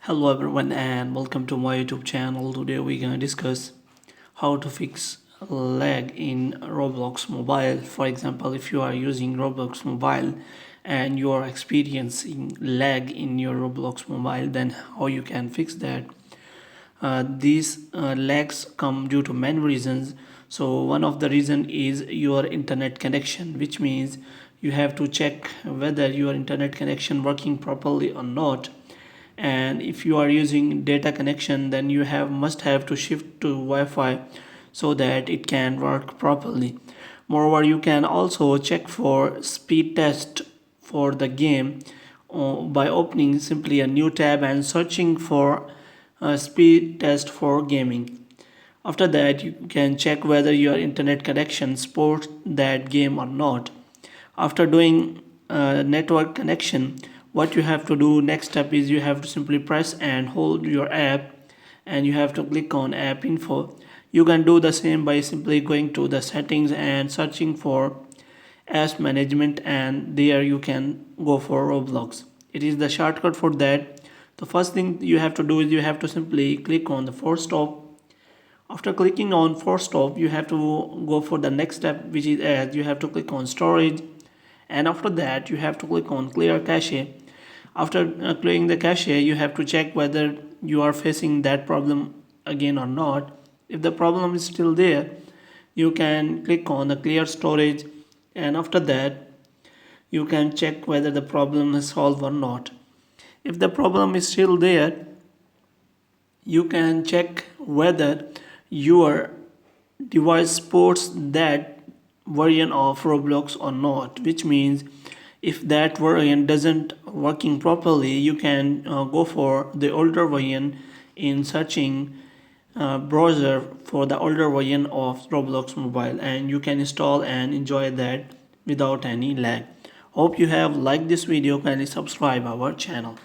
Hello everyone and welcome to my YouTube channel. Today we're gonna discuss how to fix lag in Roblox mobile. For example, if you are using Roblox mobile and you are experiencing lag in your Roblox mobile, then how you can fix that. These lags come due to many reasons. So one of the reason is your internet connection, which means you have to check whether your internet connection working properly or not. And if you are using data connection, then you must have to shift to Wi-Fi so that it can work properly. Moreover, you can also check for speed test for the game by opening simply a new tab and searching for a speed test for gaming. After that, you can check whether your internet connection supports that game or not. After doing network connection, what you have to do next step is you have to simply press and hold your app and you have to click on app info. You can do the same by simply going to the settings and searching for apps management, and there you can go for Roblox. It is the shortcut for that. The first thing you have to do is you have to simply click on the force stop. After clicking on force stop, you have to go for the next step, which is as you have to click on storage, and after that you have to click on clear cache. After clearing the cache, you have to check whether you are facing that problem again or not. If the problem is still there, you can click on the clear storage, and after that you can check whether the problem is solved or not. If the problem is still there, you can check whether your device supports that version of Roblox or not, which means if that version doesn't working properly, you can go for the older version in searching browser for the older version of Roblox mobile, and you can install and enjoy that without any lag. Hope you have liked this video. Kindly subscribe our channel.